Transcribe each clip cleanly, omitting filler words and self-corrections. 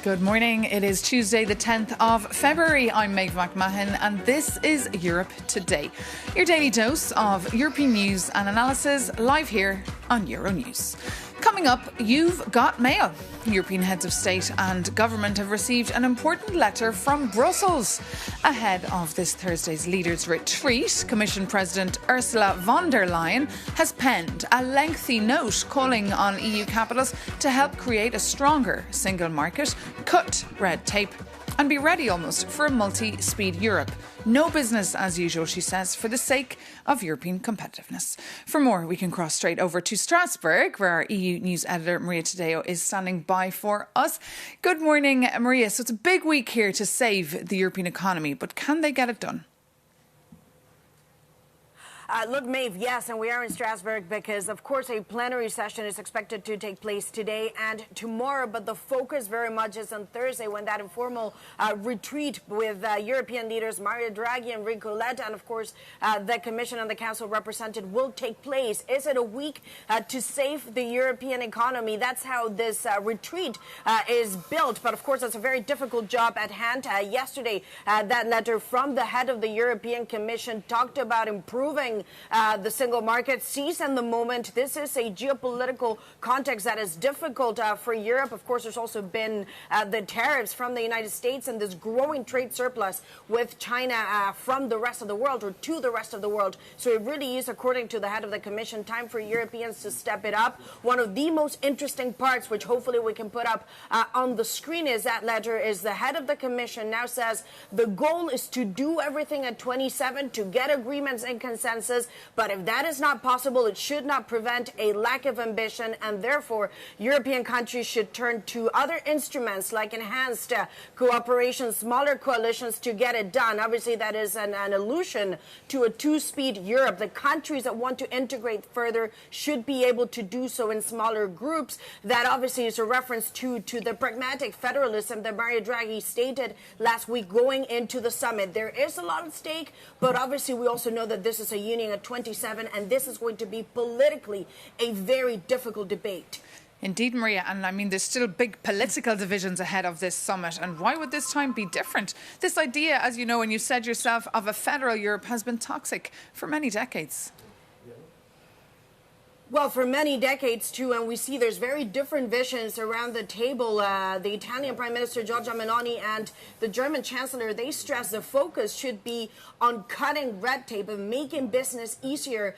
Good morning. It is Tuesday, the 10th of February. I'm Maeve McMahon, and this is Europe Today, your daily dose of European news and analysis, live here on Euronews. Coming up, you've got mail. European heads of state and government have received an important letter from Brussels. Ahead of this Thursday's leaders' retreat, Commission President Ursula von der Leyen has penned a lengthy note calling on EU capitals to help create a stronger single market, cut red tape, and be ready almost for a multi-speed Europe. No business as usual, she says, for the sake of European competitiveness. For more, we can cross straight over to Strasbourg, where our EU News editor Maria Tadeo is standing by for us. Good morning, Maria. So it's a big week here to save the European economy, but can they get it done? Look, Maeve, yes, and we are in Strasbourg because, of course, a plenary session is expected to take place today and tomorrow, but the focus very much is on Thursday when that informal retreat with European leaders Mario Draghi, Enrico Letta, and, of course, the Commission and the Council represented will take place. Is it a week to save the European economy? That's how this retreat is built, but, of course, it's a very difficult job at hand. Yesterday, that letter from the head of the European Commission talked about improving the single market, seize in the moment. This is a geopolitical context that is difficult for Europe. Of course, there's also been the tariffs from the United States and this growing trade surplus with China from the rest of the world, or to the rest of the world. So it really is, according to the head of the Commission, time for Europeans to step it up. One of the most interesting parts, which hopefully we can put up on the screen, is that letter is the head of the Commission now says the goal is to do everything at 27 to get agreements and consensus. But if that is not possible, it should not prevent a lack of ambition, and therefore European countries should turn to other instruments like enhanced cooperation, smaller coalitions to get it done. Obviously, that is an allusion to a two-speed Europe. The countries that want to integrate further should be able to do so in smaller groups. That obviously is a reference to the pragmatic federalism that Mario Draghi stated last week going into the summit. There is a lot at stake, but obviously we also know that this is a union at 27, and this is going to be politically a very difficult debate. Indeed, Maria, and I mean, there's still big political divisions ahead of this summit, and why would this time be different? This idea, as you know, and you said yourself, of a federal Europe has been toxic for many decades. Well, for many decades, too, and we see there's very different visions around the table. The Italian Prime Minister Giorgia Meloni and the German Chancellor, they stress the focus should be on cutting red tape and making business easier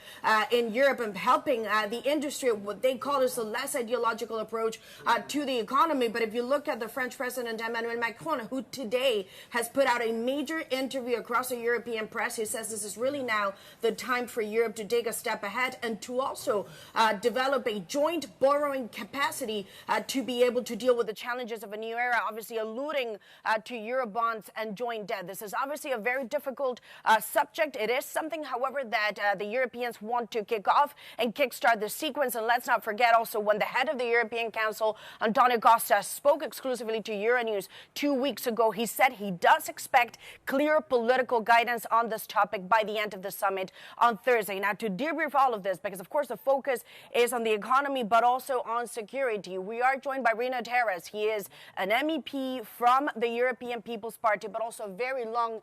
in Europe and helping the industry, what they call is a less ideological approach to the economy. But if you look at the French President Emmanuel Macron, who today has put out a major interview across the European press, he says this is really now the time for Europe to take a step ahead and to also develop a joint borrowing capacity to be able to deal with the challenges of a new era, obviously alluding to Eurobonds and joint debt. This is obviously a very difficult subject. It is something, however, that the Europeans want to kick off and kickstart the sequence. And let's not forget also when the head of the European Council, Antonio Costa, spoke exclusively to Euronews 2 weeks ago, he said he does expect clear political guidance on this topic by the end of the summit on Thursday. Now, to debrief all of this, because of course the focus is on the economy, but also on security. We are joined by Rino Terres. He is an MEP from the European People's Party, but also a very long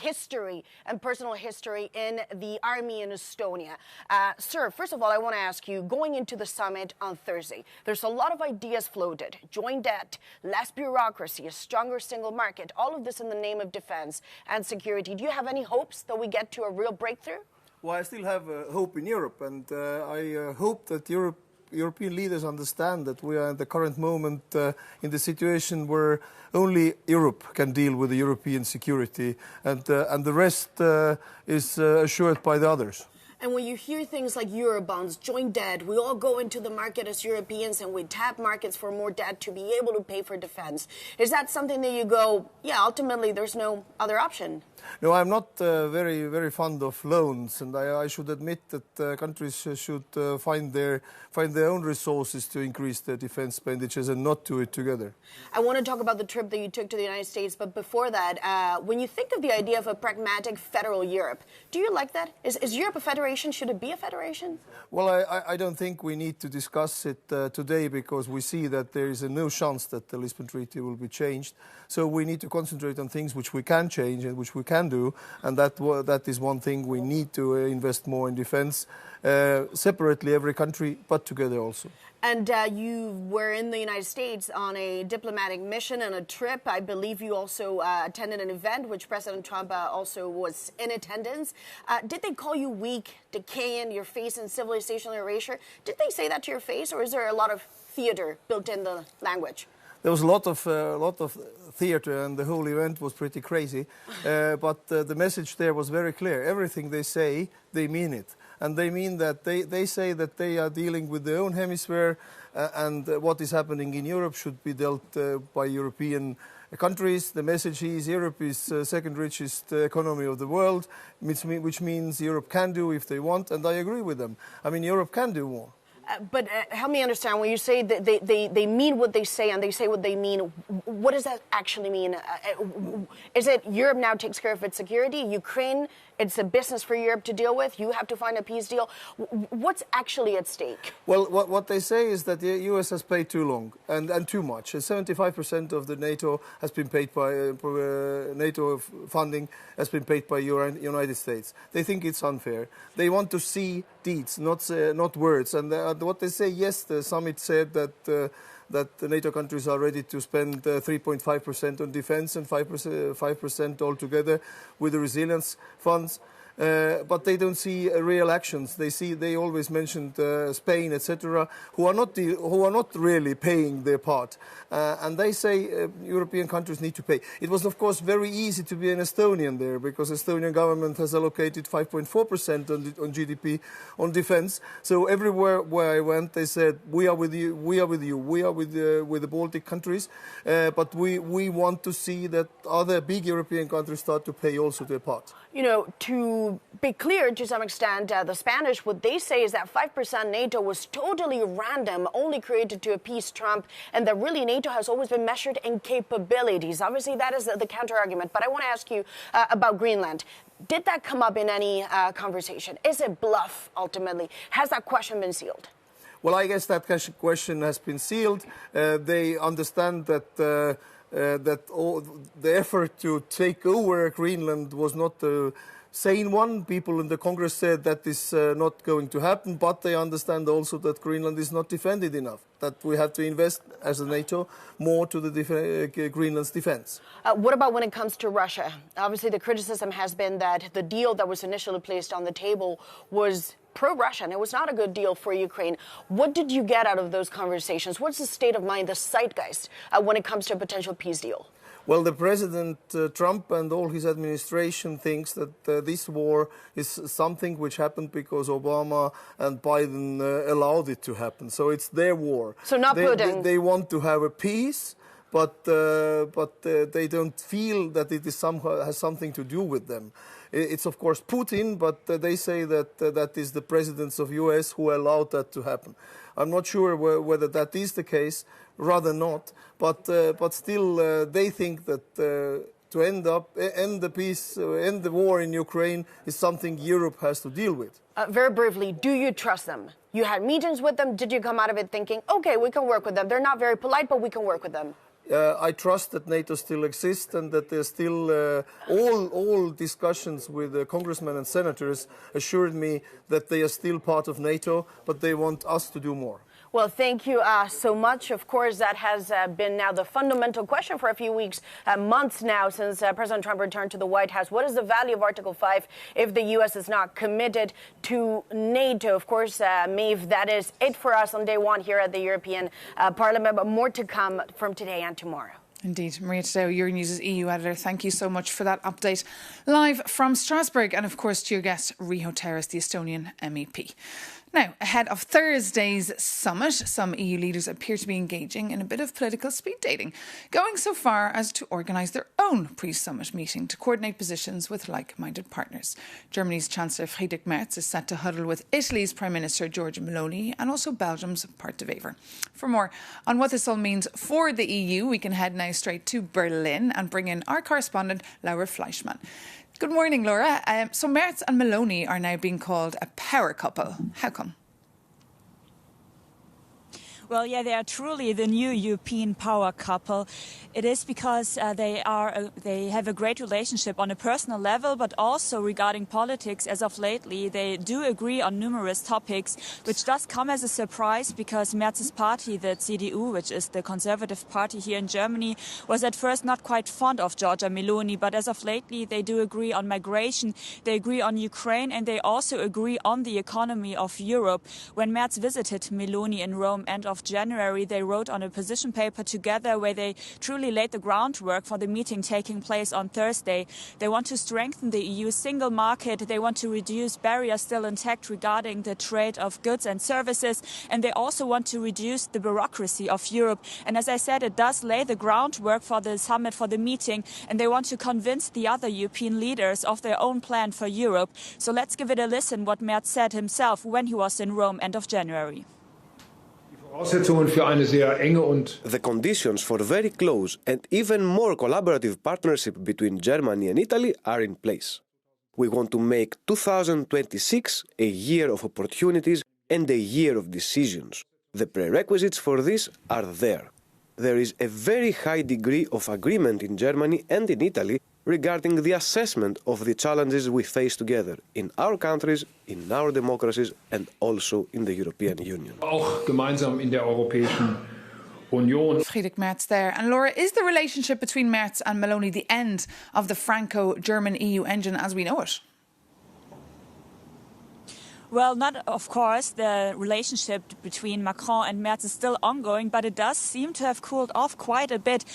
history and personal history in the army in Estonia. Sir, first of all, I want to ask you, going into the summit on Thursday, there's a lot of ideas floated. Joint debt, less bureaucracy, a stronger single market, all of this in the name of defense and security. Do you have any hopes that we get to a real breakthrough? Well, I still have hope in Europe, and I hope that European leaders understand that we are at the current moment in the situation where only Europe can deal with the European security, and the rest is assured by the others. And when you hear things like Eurobonds, joint debt, we all go into the market as Europeans and we tap markets for more debt to be able to pay for defense. Is that something that you go, yeah, ultimately there's no other option? No, I'm not very fond of loans, and I should admit that countries should find their own resources to increase their defense expenditures and not do it together. I want to talk about the trip that you took to the United States, but before that, when you think of the idea of a pragmatic federal Europe, do you like that? Is Europe a federation? federation? Should it be a federation? Well, I don't think we need to discuss it today, because we see that there is no chance that the Lisbon Treaty will be changed. So we need to concentrate on things which we can change and which we can do, and that is one thing. We need to invest more in defense, separately every country, but together also. And you were in the United States on a diplomatic mission and a trip. I believe you also attended an event which President Trump also was in attendance. Did they call you weak, decaying, your face in civilization erasure? Did they say that to your face, or is there a lot of theater built in the language? There was a lot of theater, and the whole event was pretty crazy. But the message there was very clear. Everything they say, they mean it. And they mean that they say that they are dealing with their own hemisphere, and what is happening in Europe should be dealt by European countries. The message is Europe is the second richest economy of the world, which means Europe can do if they want, and I agree with them. I mean, Europe can do more. But help me understand, when you say that they mean what they say and they say what they mean, what does that actually mean? Is it Europe now takes care of its security? Ukraine, it's a business for Europe to deal with? You have to find a peace deal? What's actually at stake? Well, what they say is that the US has paid too long and too much. 75% of the NATO has been paid by NATO funding has been paid by United States. They think it's unfair. They want to see deeds, not words. And what they say, yes, the summit said that the NATO countries are ready to spend 3.5% on defense and 5% altogether with the resilience funds. But they don't see real actions. They always mentioned Spain, etc., who are not really paying their part. And they say European countries need to pay. It was, of course, very easy to be an Estonian there, because Estonian government has allocated 5.4% on GDP on defense. So everywhere where I went, they said, we are with you, we are with you, we are with the Baltic countries, but we want to see that other big European countries start to pay also their part. You know, to be clear to some extent, the Spanish, what they say is that 5% NATO was totally random, only created to appease Trump, and that really NATO has always been measured in capabilities. Obviously, that is the counter-argument. But I want to ask you about Greenland. Did that come up in any conversation? Is it bluff, ultimately? Has that question been sealed? Well, I guess that question has been sealed. They understand that all the effort to take over Greenland was not a sane one. People in the Congress said that is not going to happen, but they understand also that Greenland is not defended enough, that we have to invest as a NATO more to the Greenland's defense. What about when it comes to Russia? Obviously, the criticism has been that the deal that was initially placed on the table was pro-Russian. It was not a good deal for Ukraine. What did you get out of those conversations? What's the state of mind, the zeitgeist, when it comes to a potential peace deal? Well, the President Trump and all his administration thinks that this war is something which happened because Obama and Biden allowed it to happen. So it's their war. So not Putin. They want to have a peace, but they don't feel that it is somehow has something to do with them. It's, of course, Putin, but they say that that is the presidents of US who allowed that to happen. I'm not sure whether that is the case, rather not, but still they think that to end the war in Ukraine is something Europe has to deal with. Very briefly, do you trust them? You had meetings with them. Did you come out of it thinking, okay, we can work with them? They're not very polite, but we can work with them. I trust that NATO still exists and that there's still all discussions with congressmen and senators assured me that they are still part of NATO, but they want us to do more. Well, thank you so much. Of course, that has been now the fundamental question for a few weeks, months now, since President Trump returned to the White House. What is the value of Article 5 if the U.S. is not committed to NATO? Of course, Maeve, that is it for us on day one here at the European Parliament, but more to come from today and tomorrow. Indeed. Maria Tadeo, Euronews' EU editor, thank you so much for that update. Live from Strasbourg, and of course to your guest, Riho Terrace, the Estonian MEP. Now, ahead of Thursday's summit, some EU leaders appear to be engaging in a bit of political speed dating, going so far as to organise their own pre-summit meeting to coordinate positions with like-minded partners. Germany's Chancellor Friedrich Merz is set to huddle with Italy's Prime Minister Giorgia Meloni and also Belgium's Bart de Wever. For more on what this all means for the EU, we can head now straight to Berlin and bring in our correspondent Laura Fleischmann. Good morning, Laura. So Merz and Meloni are now being called a power couple. How come? Well, yeah, they are truly the new European power couple. It is because they have a great relationship on a personal level, but also regarding politics. As of lately, they do agree on numerous topics, which does come as a surprise because Merz's party, the CDU, which is the conservative party here in Germany, was at first not quite fond of Giorgia Meloni. But as of lately, they do agree on migration, they agree on Ukraine, and they also agree on the economy of Europe. When Merz visited Meloni in Rome end of January, they wrote on a position paper together where they truly laid the groundwork for the meeting taking place on Thursday. They want to strengthen the EU single market. They want to reduce barriers still intact regarding the trade of goods and services. And they also want to reduce the bureaucracy of Europe. And as I said, it does lay the groundwork for the summit, for the meeting. And they want to convince the other European leaders of their own plan for Europe. So let's give it a listen what Merz said himself when he was in Rome end of January. The conditions for very close and even more collaborative partnership between Germany and Italy are in place. We want to make 2026 a year of opportunities and a year of decisions. The prerequisites for this are there. There is a very high degree of agreement in Germany and in Italy regarding the assessment of the challenges we face together in our countries, in our democracies, and also in the European Union. Auch gemeinsam in der Europäischen Union. Friedrich Merz there. And Laura, is the relationship between Merz and Meloni the end of the Franco-German EU engine as we know it? Well, not of course. The relationship between Macron and Merz is still ongoing, but it does seem to have cooled off quite a bit.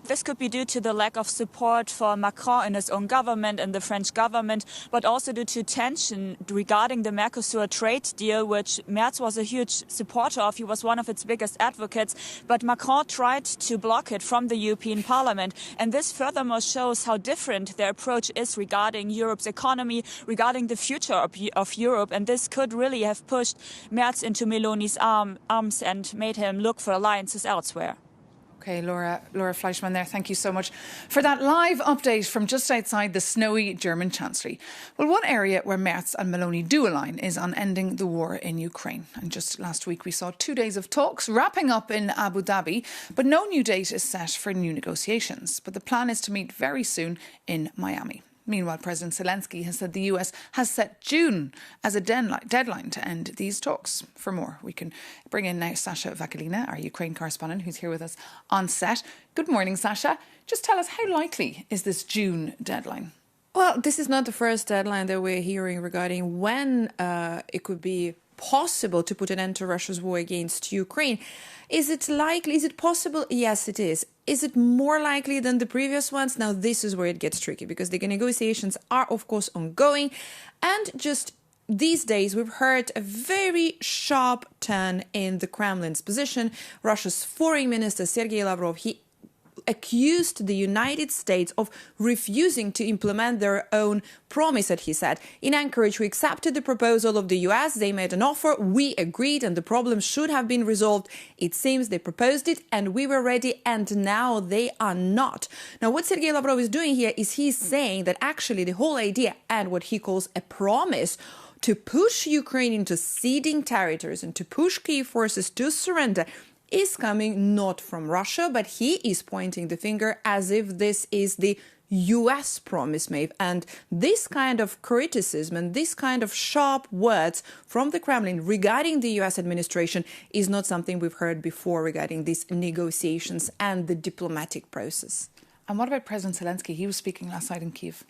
This could be due to the lack of support for Macron in his own government and the French government, but also due to tension regarding the Mercosur trade deal, which Merz was a huge supporter of. He was one of its biggest advocates, but Macron tried to block it from the European Parliament. And this furthermore shows how different their approach is regarding Europe's economy, regarding the future of Europe. And this could really have pushed Merz into Meloni's arms and made him look for alliances elsewhere. Okay, Laura Fleischmann there, thank you so much for that live update from just outside the snowy German Chancellery. Well, one area where Merz and Meloni do align is on ending the war in Ukraine. And just last week we saw 2 days of talks wrapping up in Abu Dhabi, but no new date is set for new negotiations. But the plan is to meet very soon in Miami. Meanwhile, President Zelensky has said the US has set June as a deadline to end these talks. For more, we can bring in now Sasha Vakalina, our Ukraine correspondent, who's here with us on set. Good morning, Sasha. Just tell us, how likely is this June deadline? Well, this is not the first deadline that we're hearing regarding when it could be possible to put an end to Russia's war against Ukraine. Is it likely? Is it possible? Yes, it is. Is it more likely than the previous ones? Now, this is where it gets tricky because the negotiations are, of course, ongoing. And just these days, we've heard a very sharp turn in the Kremlin's position. Russia's foreign minister, Sergei Lavrov, he accused the United States of refusing to implement their own promise, that he said. In Anchorage, we accepted the proposal of the US. They made an offer. We agreed, and the problem should have been resolved. It seems they proposed it, and we were ready, and now they are not. Now, what Sergei Lavrov is doing here is he's saying that actually the whole idea and what he calls a promise to push Ukraine into ceding territories and to push key forces to surrender is coming not from Russia, but he is pointing the finger as if this is the US promise, Maeve. And this kind of criticism and this kind of sharp words from the Kremlin regarding the US administration is not something we've heard before regarding these negotiations and the diplomatic process. And what about President Zelensky? He was speaking last night in Kyiv.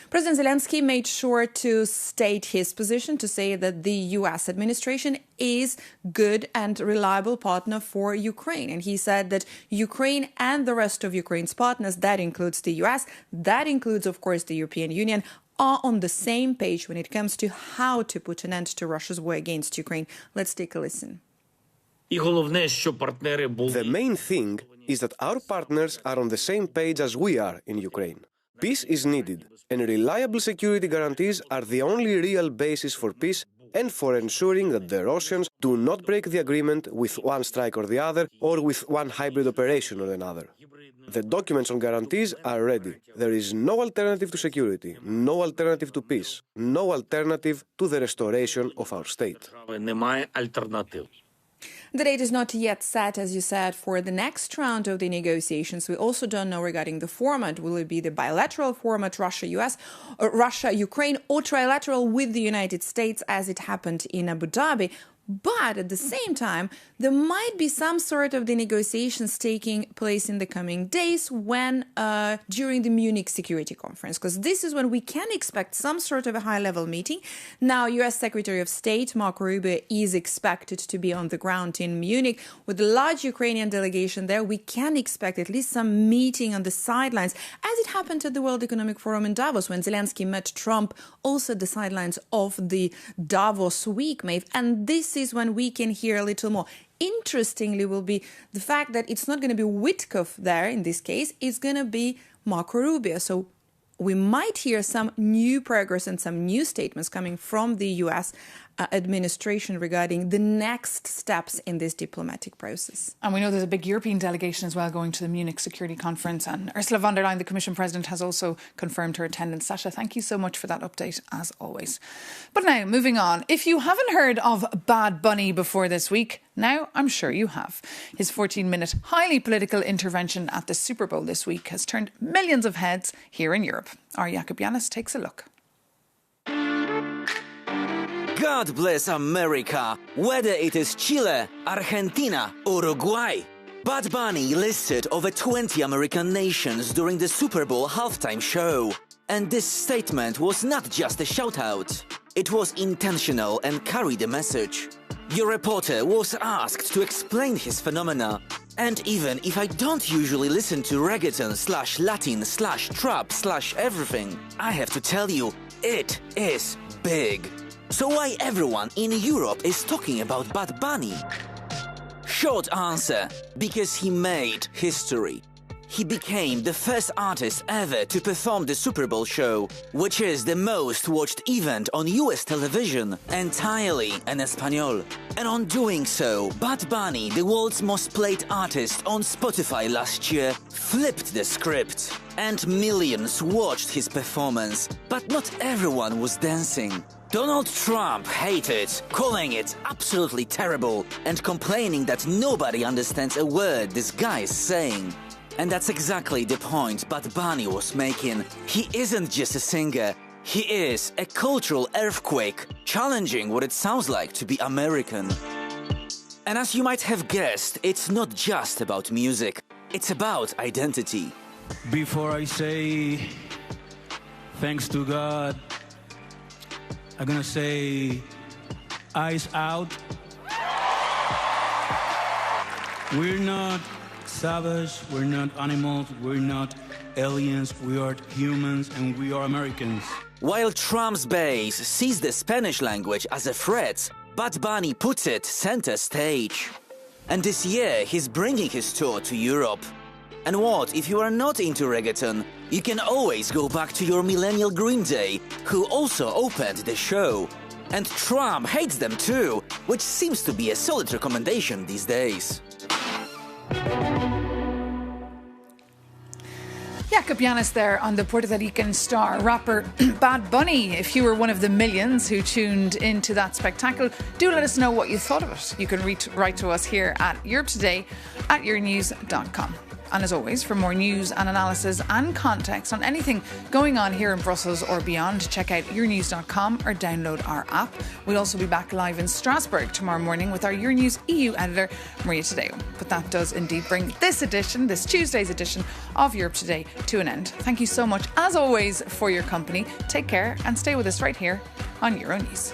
President Zelensky made sure to state his position, to say that the US administration is good and reliable partner for Ukraine. And he said that Ukraine and the rest of Ukraine's partners, that includes the US, that includes, of course, the European Union, are on the same page when it comes to how to put an end to Russia's war against Ukraine. Let's take a listen. The main thing is that our partners are on the same page as we are in Ukraine. Peace is needed, and reliable security guarantees are the only real basis for peace and for ensuring that the Russians do not break the agreement with one strike or the other, or with one hybrid operation or another. The documents on guarantees are ready. There is no alternative to security, no alternative to peace, no alternative to the restoration of our state. Немає альтернатив. The date is not yet set, as you said, for the next round of the negotiations. We also don't know regarding the format. Will it be the bilateral format, Russia-US, or Russia-Ukraine, or trilateral with the United States, as it happened in Abu Dhabi? But at the same time, there might be some sort of the negotiations taking place in the coming days when during the Munich Security Conference, because this is when we can expect some sort of a high-level meeting. Now, U.S. Secretary of State Marco Rubio is expected to be on the ground in Munich with a large Ukrainian delegation there. We can expect at least some meeting on the sidelines, as it happened at the World Economic Forum in Davos when Zelensky met Trump, also at the sidelines of the Davos week, Maeve. And this is when we can hear a little more. Interestingly will be the fact that it's not going to be Witkoff there in this case, it's going to be Marco Rubio. So we might hear some new progress and some new statements coming from the US administration regarding the next steps in this diplomatic process. And we know there's a big European delegation as well going to the Munich Security Conference, and Ursula von der Leyen, the Commission President, has also confirmed her attendance. Sasha, thank you so much for that update, as always. But now, moving on, if you haven't heard of Bad Bunny before this week, now I'm sure you have. His 14-minute, highly political intervention at the Super Bowl this week has turned millions of heads here in Europe. Our Jakobianis takes a look. God bless America, whether it is Chile, Argentina, Uruguay. Bad Bunny listed over 20 American nations during the Super Bowl halftime show. And this statement was not just a shout-out. It was intentional and carried a message. Your reporter was asked to explain his phenomena. And even if I don't usually listen to reggaeton/Latin/trap/everything, I have to tell you, it is big. So why everyone in Europe is talking about Bad Bunny? Short answer, because he made history. He became the first artist ever to perform the Super Bowl show, which is the most watched event on US television, entirely in Espanol. And on doing so, Bad Bunny, the world's most played artist on Spotify last year, flipped the script. And millions watched his performance, but not everyone was dancing. Donald Trump hated, calling it absolutely terrible and complaining that nobody understands a word this guy is saying. And that's exactly the point Bad Bunny was making. He isn't just a singer, he is a cultural earthquake, challenging what it sounds like to be American. And as you might have guessed, it's not just about music, it's about identity. Before I say thanks to God, I'm gonna say eyes out. We're not savage, we're not animals, we're not aliens, we are humans and we are Americans. While Trump's base sees the Spanish language as a threat, Bad Bunny puts it center stage. And this year he's bringing his tour to Europe. And what if you are not into reggaeton? You can always go back to your millennial Green Day, who also opened the show. And Trump hates them too, which seems to be a solid recommendation these days. Jakobianis there on the Puerto Rican star rapper Bad Bunny. If you were one of the millions who tuned into that spectacle, do let us know what you thought of it. You can write to us here at EuropeToday@Euronews.com. And as always, for more news and analysis and context on anything going on here in Brussels or beyond, check out Euronews.com or download our app. We'll also be back live in Strasbourg tomorrow morning with our Euronews EU editor, Maria Tadeo. But that does indeed bring this Tuesday's edition of Europe Today to an end. Thank you so much, as always, for your company. Take care and stay with us right here on Euronews.